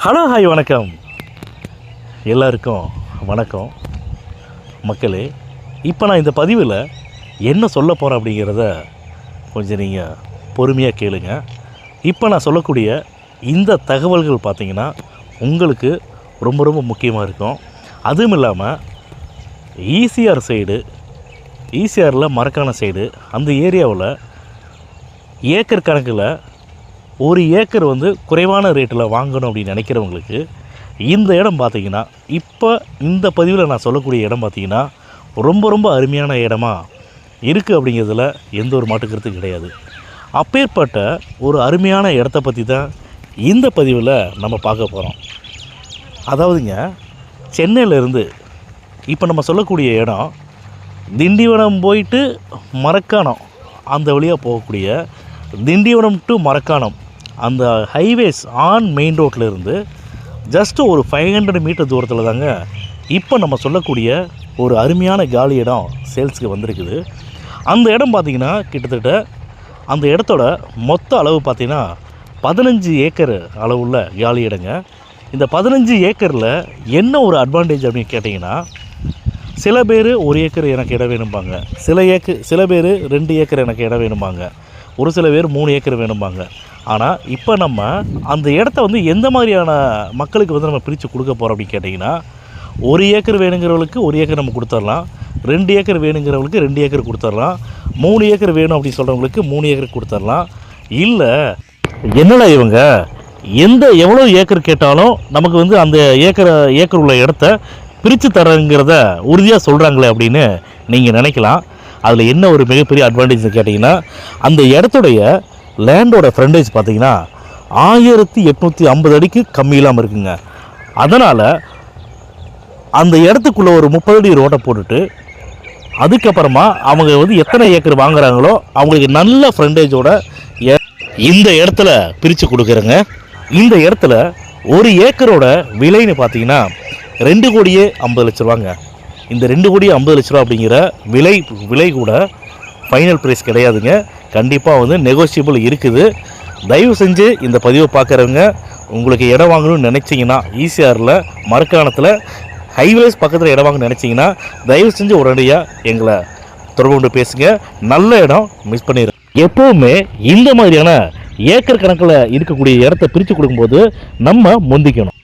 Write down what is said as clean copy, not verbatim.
Hello hi வணக்கம் எல்லாருக்கும் வணக்கம் மக்களே. இப்போ நான் இந்த பதிவில் என்ன சொல்ல போகிறேன் அப்படிங்கிறத கொஞ்சம் நீங்கள் பொறுமையாக கேளுங்க. இப்போ நான் சொல்லக்கூடிய இந்த தகவல்கள் பார்த்திங்கன்னா உங்களுக்கு ரொம்ப ரொம்ப முக்கியமாக இருக்கும். அதுவும் இல்லாமல் ஈசிஆர் சைடு, ஈசிஆரில் மரக்கான சைடு, அந்த ஏரியாவில் ஏக்கர் கணக்கில் ஒரு ஏக்கர் குறைவான ரேட்டில் வாங்கணும் அப்படின்னு நினைக்கிறவங்களுக்கு இந்த இடம் பார்த்திங்கன்னா, இப்போ இந்த பதிவில் நான் சொல்லக்கூடிய இடம் பார்த்திங்கன்னா ரொம்ப ரொம்ப அருமையான இடமா இருக்குது அப்படிங்கிறதுல எந்த ஒரு மாற்றுக்கருத்தும் கிடையாது. அப்பேற்பட்ட ஒரு அருமையான இடத்த பற்றி தான் இந்த பதிவில் நம்ம பார்க்க போகிறோம். அதாவதுங்க, சென்னையிலேருந்து இப்போ நம்ம சொல்லக்கூடிய இடம் திண்டிவனம் போயிட்டு மரக்காணம் அந்த வழியாக போகக்கூடிய திண்டிவனம் டு மரக்காணம் அந்த ஹைவேஸ் ஆன் மெயின் ரோட்டில் இருந்து ஜஸ்ட்டு ஒரு 500 மீட்டர் தூரத்தில் தாங்க இப்போ நம்ம சொல்லக்கூடிய ஒரு அருமையான காலி இடம் சேல்ஸுக்கு வந்திருக்குது. அந்த இடம் பார்த்திங்கன்னா கிட்டத்தட்ட அந்த இடத்தோட மொத்த அளவு பார்த்திங்கன்னா 15 ஏக்கர் அளவுள்ள காலி இடங்க. இந்த 15 ஏக்கரில் என்ன ஒரு அட்வான்டேஜ் அப்படின்னு கேட்டிங்கன்னா, சில பேர் 1 ஏக்கர் எனக்கு இடம் வேணும்பாங்க, சில பேர் 2 ஏக்கர் எனக்கு இடம் வேணும்பாங்க, ஒரு சில பேர் 3 ஏக்கர் வேணும்பாங்க. ஆனால் இப்போ நம்ம அந்த இடத்த எந்த மாதிரியான மக்களுக்கு நம்ம பிரித்து கொடுக்க போகிறோம் அப்படின்னு கேட்டிங்கன்னா, 1 ஏக்கர் வேணுங்கிறவங்களுக்கு 1 ஏக்கர் நம்ம கொடுத்துடலாம், 2 ஏக்கர் வேணுங்கிறவங்களுக்கு 2 ஏக்கர் கொடுத்துடலாம், 3 ஏக்கர் வேணும் அப்படின்னு சொல்கிறவங்களுக்கு 3 ஏக்கர் கொடுத்துடலாம். இல்லை என்னடா இவங்க எவ்வளோ ஏக்கர் கேட்டாலும் நமக்கு அந்த ஏக்கர் உள்ள இடத்த பிரித்து தரங்கிறத உறுதியாக சொல்கிறாங்களே அப்படின்னு நீங்கள் நினைக்கலாம். அதில் என்ன ஒரு மிகப்பெரிய அட்வான்டேஜ் கேட்டிங்கன்னா, அந்த இடத்துடைய லேண்டோட ஃப்ரண்டேஜ் பார்த்திங்கன்னா 1850 அடிக்கு கம்மி இல்லாமல் இருக்குங்க. அதனால் அந்த இடத்துக்குள்ளே ஒரு 30 அடி ரோட்டை போட்டுட்டு அதுக்கப்புறமா அவங்க எத்தனை ஏக்கர் வாங்குகிறாங்களோ அவங்களுக்கு நல்ல ஃப்ரண்டேஜோட இந்த இடத்துல பிரித்து கொடுக்குறேங்க. இந்த இடத்துல ஒரு ஏக்கரோட விலைன்னு பார்த்திங்கன்னா 2,50,00,000 ரூபாங்க. இந்த 2,50,00,000 ரூபா அப்படிங்கிற விலை கூட ஃபைனல் ப்ரைஸ் கிடையாதுங்க. கண்டிப்பாக நெகோஷியபிள் இருக்குது. தயவு செஞ்சு இந்த பதிவை பார்க்குறவங்க உங்களுக்கு இடம் வாங்கணும்னு நினச்சிங்கன்னா, ஈசிஆரில் மரக்காணத்தில் ஹைவேஸ் பக்கத்தில் இடம் வாங்கணும்னு நினச்சிங்கன்னா தயவு செஞ்சு உடனடியாக எங்களை தொடர்பு கொண்டு பேசுங்க. நல்ல இடம் மிஸ் பண்ணிடுங்க. எப்போவுமே இந்த மாதிரியான ஏக்கர் கணக்கில் இருக்கக்கூடிய இடத்த பிரித்து கொடுக்கும்போது நம்ம முந்திக்கணும்.